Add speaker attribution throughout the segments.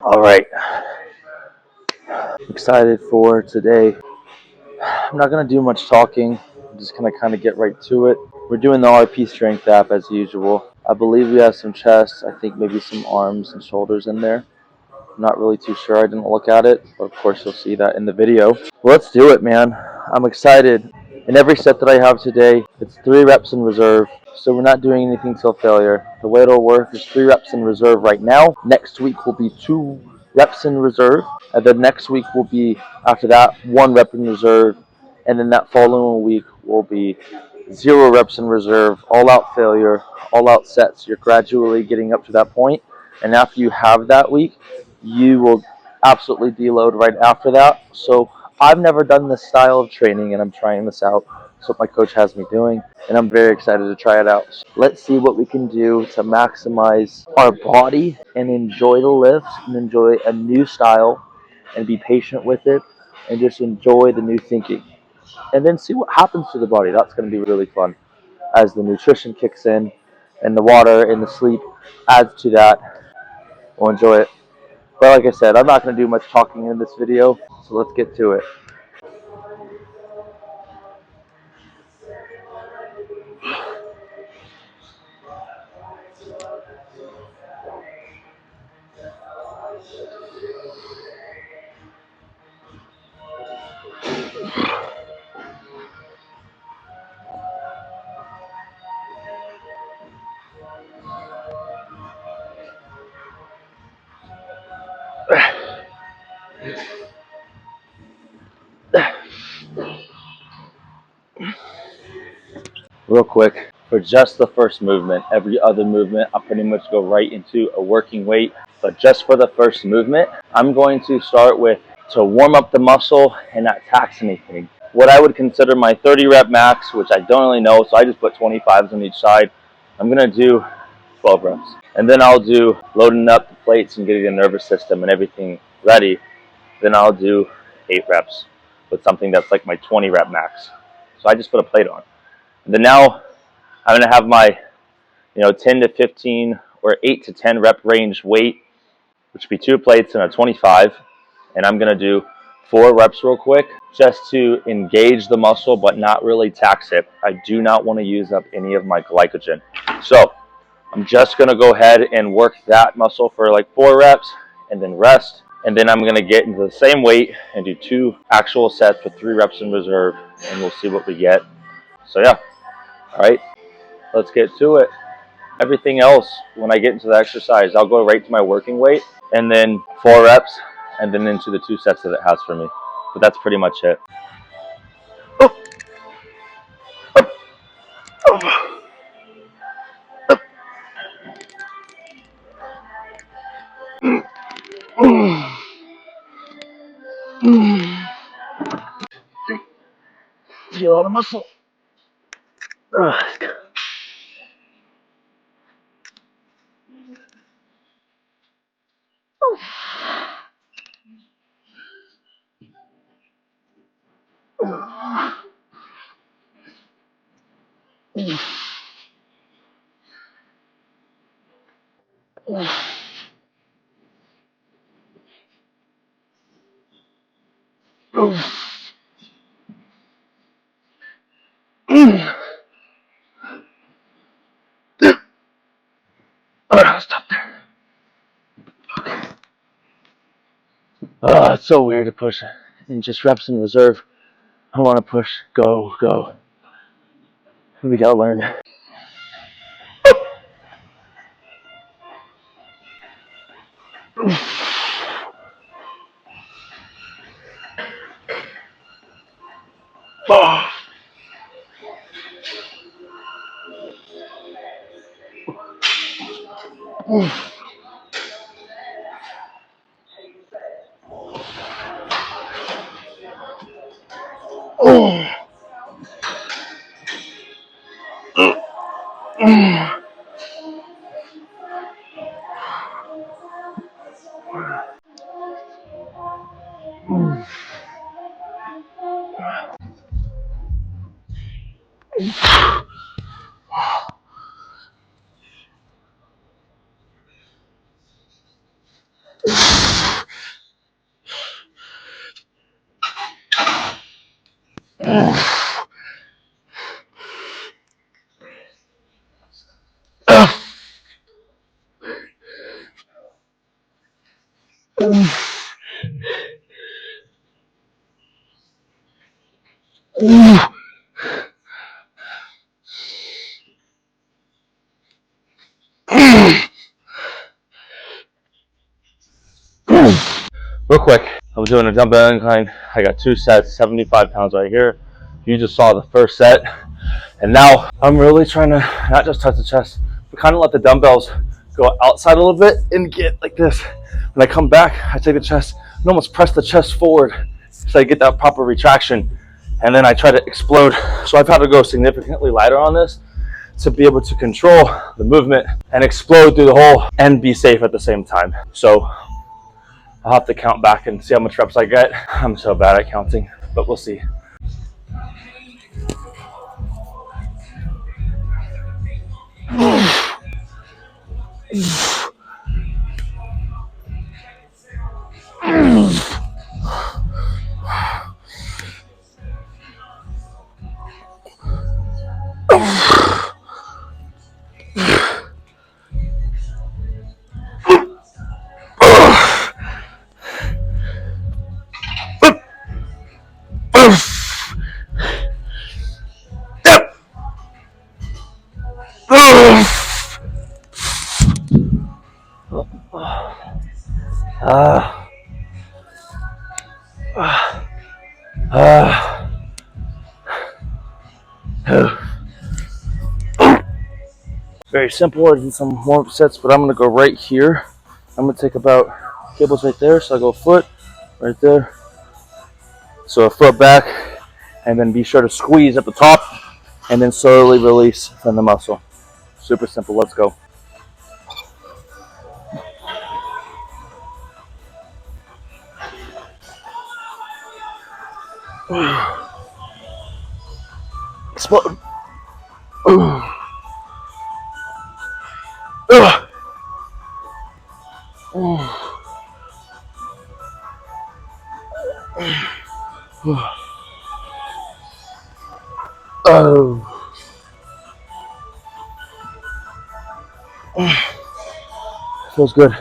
Speaker 1: All right, excited for today. I'm not gonna do much talking. I'm just gonna kind of get right to it. We're doing the RP strength app as usual. I believe we have some chest. I think maybe some arms and shoulders in there. I'm not really too sure. I didn't look at it, but of course you'll see that in the video. Let's do it, man. I'm excited. In every set that I have today, it's 3 reps in reserve. So we're not doing anything till failure. The way it'll work is 3 reps in reserve right now. Next week will be 2 reps in reserve. And then next week will be, after that, 1 rep in reserve. And then that following week will be 0 reps in reserve, all out failure, all out sets. You're gradually getting up to that point. And after you have that week, you will absolutely deload right after that. So I've never done this style of training, and I'm trying this out. That's what my coach has me doing, and I'm very excited to try it out. So let's see what we can do to maximize our body and enjoy the lifts and enjoy a new style and be patient with it and just enjoy the new thinking. And then see what happens to the body. That's going to be really fun as the nutrition kicks in and the water and the sleep adds to that. We'll enjoy it. But like I said, I'm not going to do much talking in this video, so let's get to it. Real quick, for just the first movement, every other movement, I'll pretty much go right into a working weight. But just for the first movement, I'm going to start with, to warm up the muscle and not tax anything, what I would consider my 30 rep max, which I don't really know, so I just put 25s on each side. I'm going to do 12 reps. And then I'll do loading up the plates and getting the nervous system and everything ready. Then I'll do 8 reps with something that's like my 20 rep max. So I just put a plate on. And then now I'm going to have my 10 to 15 or 8 to 10 rep range weight, which would be 2 plates and a 25. And I'm going to do 4 reps real quick just to engage the muscle but not really tax it. I do not want to use up any of my glycogen. So I'm just going to go ahead and work that muscle for like 4 reps and then rest. And then I'm going to get into the same weight and do 2 actual sets with 3 reps in reserve, and we'll see what we get. So yeah, all right, let's get to it. Everything else, when I get into the exercise, I'll go right to my working weight and then 4 reps and then into the 2 sets that it has for me. But that's pretty much it. Feel all the muscle. Stop there. Okay. It's so weird to push and just reps in reserve. I want to push, go. We gotta learn. Real quick, I was doing a dumbbell incline. I got 2 sets, 75 pounds right here. You just saw the first set. And now I'm really trying to not just touch the chest, but kind of let the dumbbells go outside a little bit and get like this. When I come back, I take the chest and almost press the chest forward so I get that proper retraction. And then I try to explode. So I've had to go significantly lighter on this to be able to control the movement and explode through the hole and be safe at the same time. So I'll have to count back and see how much reps I get. I'm so bad at counting, but we'll see. Very simple. I did some warm-up sets, but I'm gonna go right here. I'm gonna take about cables right there. So I go foot right there. So a foot back, and then be sure to squeeze at the top, and then slowly release from the muscle. Super simple. Let's go. Explode. Oh, feels good.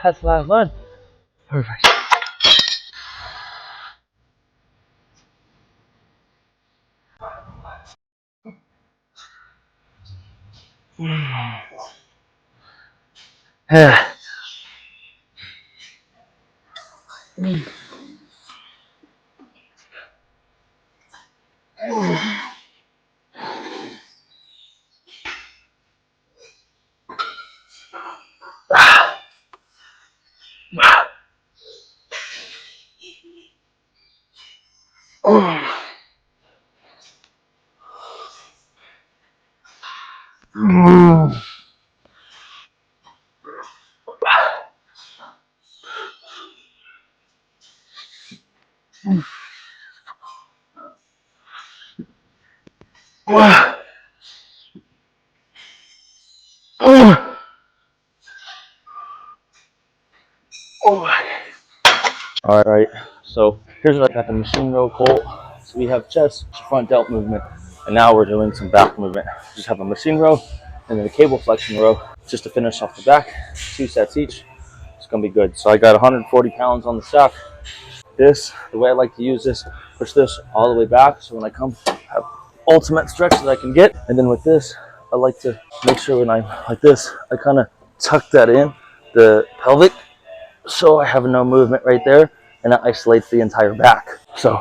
Speaker 1: That's the last one. Perfect. All right, so here's what I got the machine row pull. So we have chest, front delt movement, and now we're doing some back movement. Just have a machine row and then a cable flexion row just to finish off the back. 2 sets each. It's gonna be good. So I got 140 pounds on the stack. This, the way I like to use this, push this all the way back. So when I come, I have ultimate stretch that I can get. And then with this, I like to make sure when I'm like this, I kind of tuck that in, the pelvic, so I have no movement right there, and that isolates the entire back. So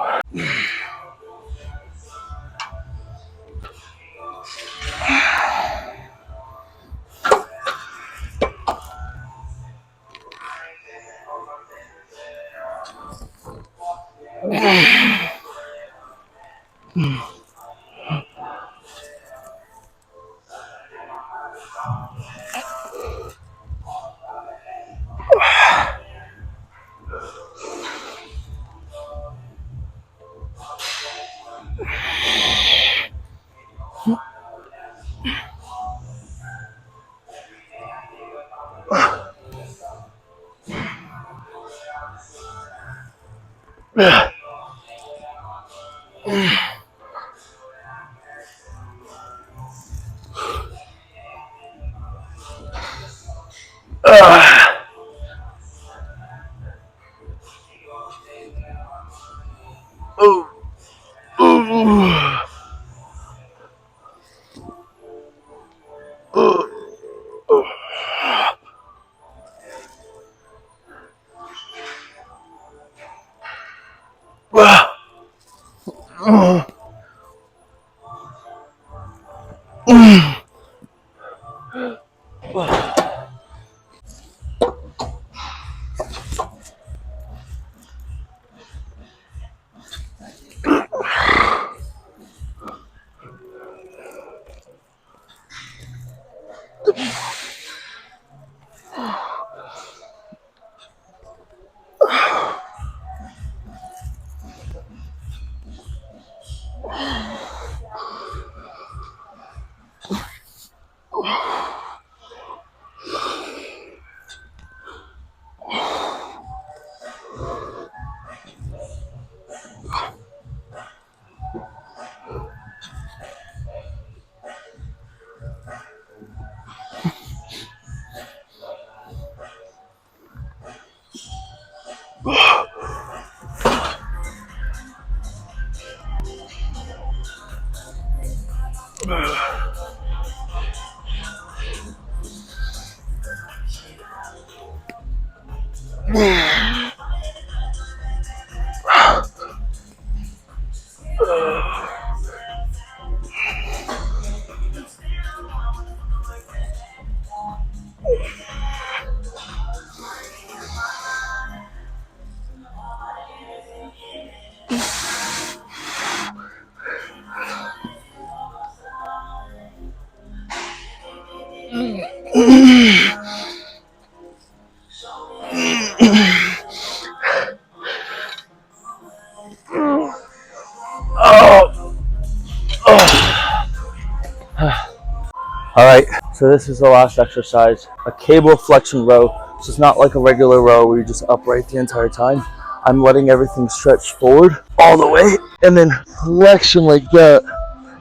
Speaker 1: all right, so this is the last exercise, a cable flexion row. So it's not like a regular row where you're just upright the entire time. I'm letting everything stretch forward all the way and then flexion like that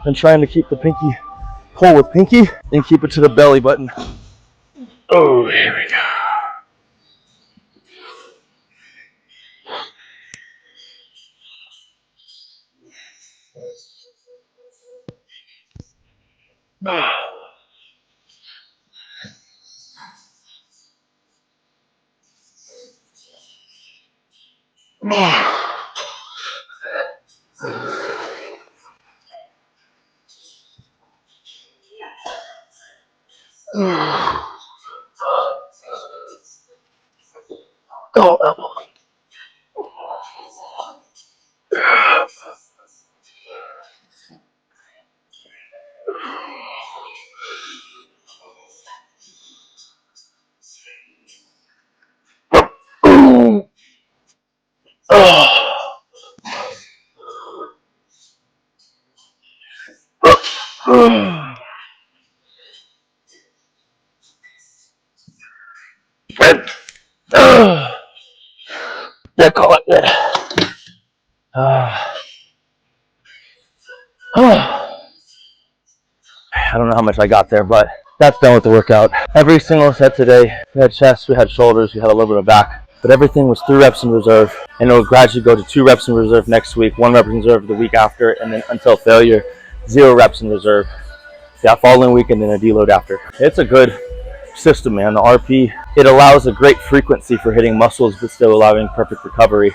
Speaker 1: and trying to keep the pinky, pull with pinky and keep it to the belly button. Oh, here we go. Oh, elbow. Oh. Yeah, call it good. I don't know how much I got there, but that's done with the workout. Every single set today, we had chest, we had shoulders, we had a little bit of back, but everything was 3 reps in reserve, and it will gradually go to 2 reps in reserve next week, 1 rep in reserve the week after, and then until failure, 0 reps in reserve that following week, and then a deload after. It's a good system, man. The RP, it allows a great frequency for hitting muscles, but still allowing perfect recovery.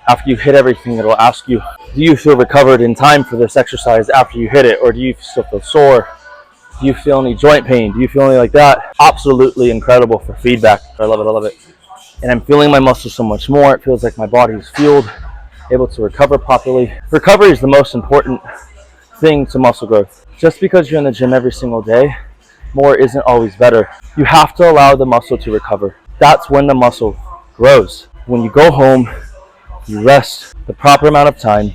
Speaker 1: After you hit everything, it'll ask you, do you feel recovered in time for this exercise after you hit it, or do you still feel sore? Do you feel any joint pain? Do you feel anything like that? Absolutely incredible for feedback. I love it, I love it. And I'm feeling my muscles so much more. It feels like my body is fueled, able to recover properly. Recovery is the most important thing to muscle growth. Just because you're in the gym every single day, more isn't always better. You have to allow the muscle to recover. That's when the muscle grows. When you go home, you rest the proper amount of time,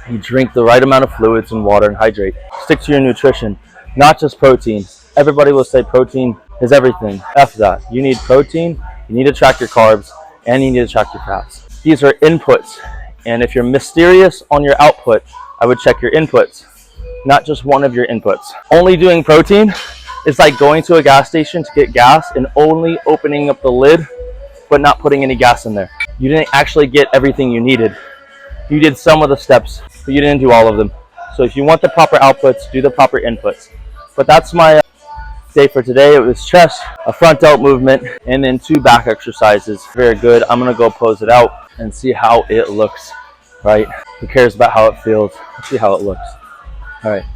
Speaker 1: you drink the right amount of fluids and water and hydrate. Stick to your nutrition, not just protein. Everybody will say protein is everything. F that. You need protein, you need to track your carbs, and you need to track your fats. These are inputs, and if you're mysterious on your output, I would check your inputs, not just one of your inputs. Only doing protein is like going to a gas station to get gas and only opening up the lid but not putting any gas in there. You didn't actually get everything you needed. You did some of the steps, but you didn't do all of them. So if you want the proper outputs, do the proper inputs. But that's my day for today. It was chest, a front delt movement, and then 2 back exercises. Very good. I'm gonna go pose it out and see how it looks, right? Who cares about how it feels? Let's see how it looks. All right.